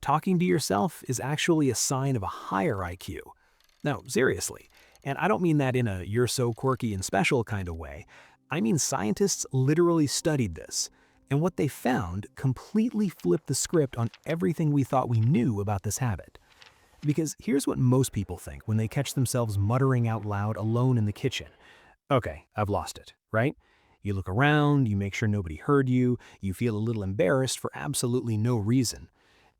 Talking to yourself is actually a sign of a higher IQ. No, seriously. And I don't mean that in a you're so quirky and special kind of way. I mean scientists literally studied this. And what they found completely flipped the script on everything we thought we knew about this habit. Because here's what most people think when they catch themselves muttering out loud alone in the kitchen. Okay, I've lost it, right? You look around, you make sure nobody heard you, you feel a little embarrassed for absolutely no reason.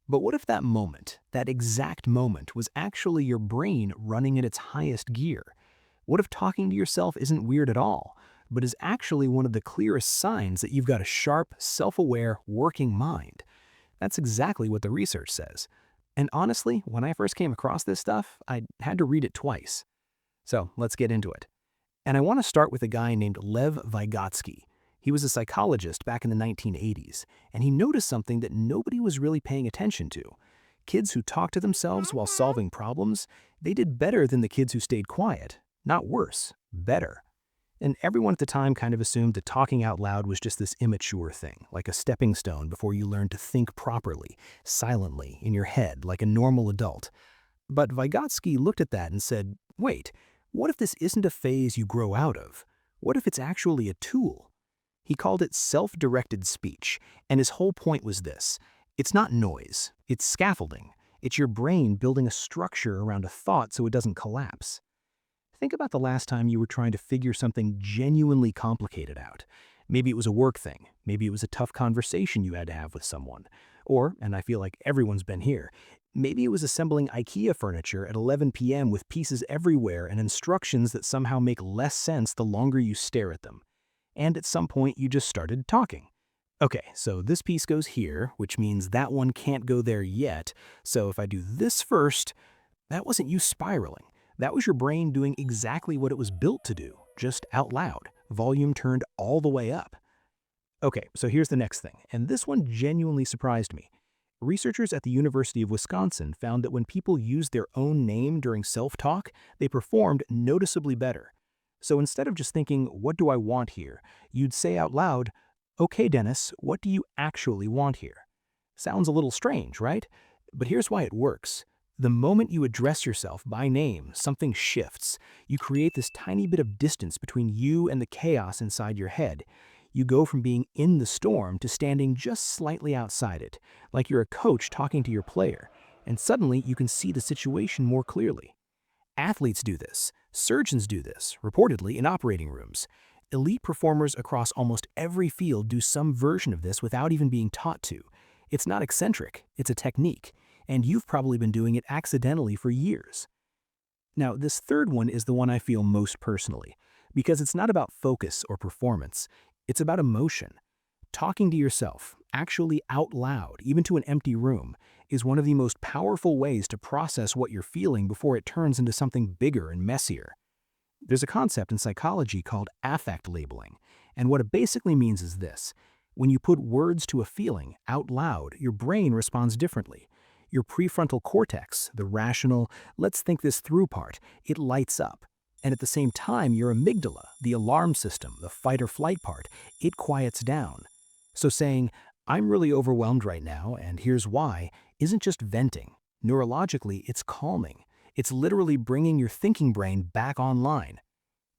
But what if that moment, that exact moment, was actually your brain running at its highest gear? What if talking to yourself isn't weird at all, but is actually one of the clearest signs that you've got a sharp, self-aware, working mind? That's exactly what the research says. And honestly, when I first came across this stuff, I had to read it twice. So let's get into it. And I want to start with a guy named Lev Vygotsky. He was a psychologist back in the 1980s, and he noticed something that nobody was really paying attention to. Kids who talked to themselves while solving problems, they did better than the kids who stayed quiet. Not worse, better. And everyone at the time kind of assumed that talking out loud was just this immature thing, like a stepping stone before you learn to think properly, silently, in your head, like a normal adult. But Vygotsky looked at that and said, wait, what if this isn't a phase you grow out of? What if it's actually a tool? He called it self-directed speech, and his whole point was this. It's not noise, it's scaffolding. It's your brain building a structure around a thought so it doesn't collapse. Think about the last time you were trying to figure something genuinely complicated out. Maybe it was a work thing, maybe it was a tough conversation you had to have with someone. Or, and I feel like everyone's been here, maybe it was assembling IKEA furniture at 11 p.m. with pieces everywhere and instructions that somehow make less sense the longer you stare at them. And at some point you just started talking. Okay, so this piece goes here, which means that one can't go there yet, so if I do this first, that wasn't you spiraling. That was your brain doing exactly what it was built to do, just out loud, volume turned all the way up. Okay, so here's the next thing, and this one genuinely surprised me. Researchers at the University of Wisconsin found that when people used their own name during self-talk, they performed noticeably better. So instead of just thinking, what do I want here, you'd say out loud, okay, Dennis, what do you actually want here? Sounds a little strange, right? But here's why it works. The moment you address yourself by name, something shifts. You create this tiny bit of distance between you and the chaos inside your head. You go from being in the storm to standing just slightly outside it, like you're a coach talking to your player, and suddenly you can see the situation more clearly. Athletes do this. Surgeons do this, reportedly in operating rooms. Elite performers across almost every field do some version of this without even being taught to. It's not eccentric, it's a technique, and you've probably been doing it accidentally for years. Now, this third one is the one I feel most personally, because it's not about focus or performance, it's about emotion. Talking to yourself, actually out loud, even to an empty room, is one of the most powerful ways to process what you're feeling before it turns into something bigger and messier. There's a concept in psychology called affect labeling, and what it basically means is this. When you put words to a feeling out loud, your brain responds differently. Your prefrontal cortex, the rational, let's think this through part, it lights up. And at the same time, your amygdala, the alarm system, the fight or flight part, it quiets down. So saying, I'm really overwhelmed right now, and here's why, isn't just venting. Neurologically, it's calming. It's literally bringing your thinking brain back online.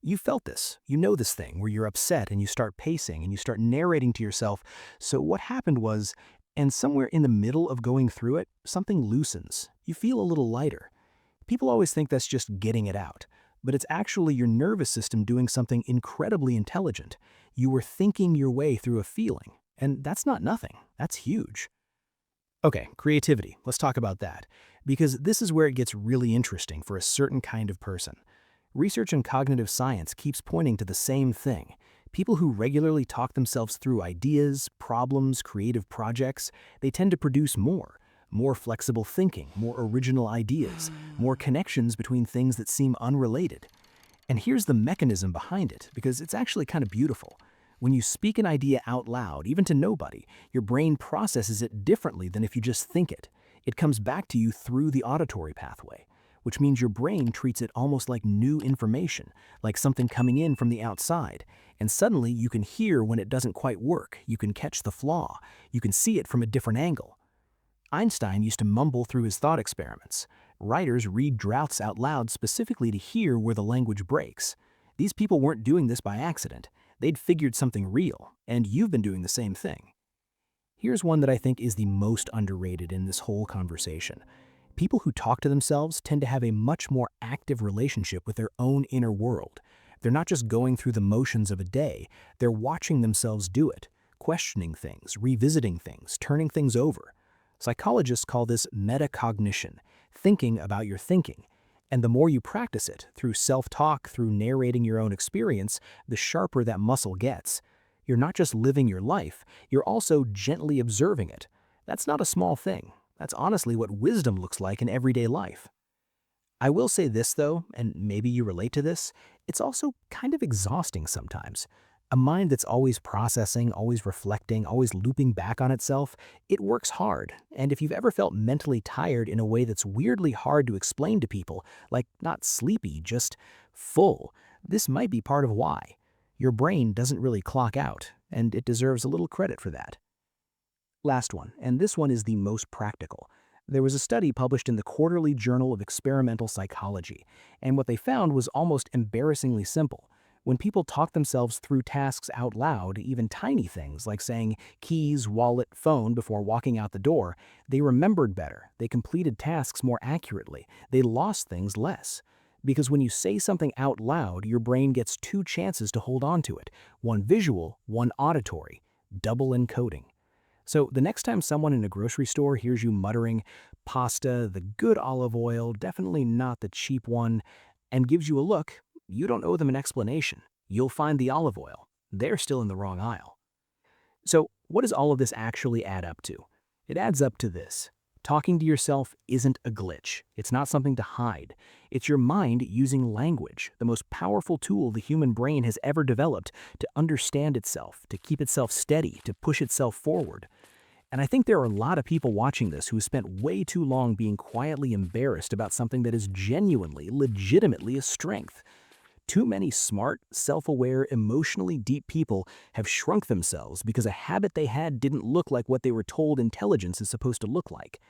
You felt this. You know this thing where you're upset and you start pacing and you start narrating to yourself. So what happened was, and somewhere in the middle of going through it, something loosens. You feel a little lighter. People always think that's just getting it out, but it's actually your nervous system doing something incredibly intelligent. You were thinking your way through a feeling, and that's not nothing. That's huge. Okay, creativity. Let's talk about that, because this is where it gets really interesting for a certain kind of person. Research in cognitive science keeps pointing to the same thing. People who regularly talk themselves through ideas, problems, creative projects, they tend to produce more flexible thinking, more original ideas, more connections between things that seem unrelated. And here's the mechanism behind it, because it's actually kind of beautiful. When you speak an idea out loud, even to nobody, your brain processes it differently than if you just think it. It comes back to you through the auditory pathway, which means your brain treats it almost like new information, like something coming in from the outside. And suddenly you can hear when it doesn't quite work, you can catch the flaw, you can see it from a different angle. Einstein used to mumble through his thought experiments. Writers read drafts out loud specifically to hear where the language breaks. These people weren't doing this by accident. They'd figured something real, and you've been doing the same thing. Here's one that I think is the most underrated in this whole conversation. People who talk to themselves tend to have a much more active relationship with their own inner world. They're not just going through the motions of a day, they're watching themselves do it, questioning things, revisiting things, turning things over. Psychologists call this metacognition, thinking about your thinking. And the more you practice it, through self-talk, through narrating your own experience, the sharper that muscle gets. You're not just living your life, you're also gently observing it. That's not a small thing. That's honestly what wisdom looks like in everyday life. I will say this though, and maybe you relate to this, it's also kind of exhausting sometimes. A mind that's always processing, always reflecting, always looping back on itself, it works hard. And if you've ever felt mentally tired in a way that's weirdly hard to explain to people, like not sleepy, just full, this might be part of why. Your brain doesn't really clock out, and it deserves a little credit for that. Last one, and this one is the most practical. There was a study published in the Quarterly Journal of Experimental Psychology, and what they found was almost embarrassingly simple. When people talk themselves through tasks out loud, even tiny things like saying keys, wallet, phone before walking out the door, they remembered better, they completed tasks more accurately, they lost things less. Because when you say something out loud, your brain gets two chances to hold on to it, one visual, one auditory, double encoding. So the next time someone in a grocery store hears you muttering, pasta, the good olive oil, definitely not the cheap one, and gives you a look, you don't owe them an explanation. You'll find the olive oil. They're still in the wrong aisle. So what does all of this actually add up to? It adds up to this. Talking to yourself isn't a glitch. It's not something to hide. It's your mind using language, the most powerful tool the human brain has ever developed to understand itself, to keep itself steady, to push itself forward. And I think there are a lot of people watching this who spent way too long being quietly embarrassed about something that is genuinely, legitimately a strength. Too many smart, self-aware, emotionally deep people have shrunk themselves because a habit they had didn't look like what they were told intelligence is supposed to look like.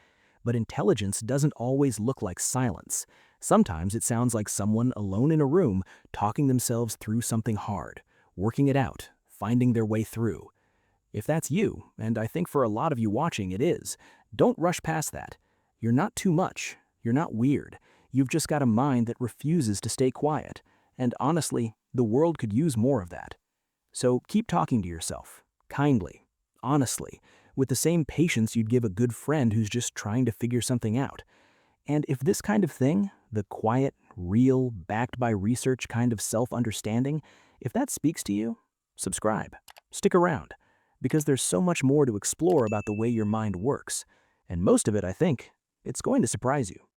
But intelligence doesn't always look like silence. Sometimes it sounds like someone alone in a room talking themselves through something hard, working it out, finding their way through. If that's you, and I think for a lot of you watching it is, don't rush past that. You're not too much. You're not weird. You've just got a mind that refuses to stay quiet. And honestly, the world could use more of that. So keep talking to yourself, kindly, honestly, with the same patience you'd give a good friend who's just trying to figure something out. And if this kind of thing, the quiet, real, backed by research kind of self-understanding, if that speaks to you, subscribe, stick around, because there's so much more to explore about the way your mind works. And most of it, I think, it's going to surprise you.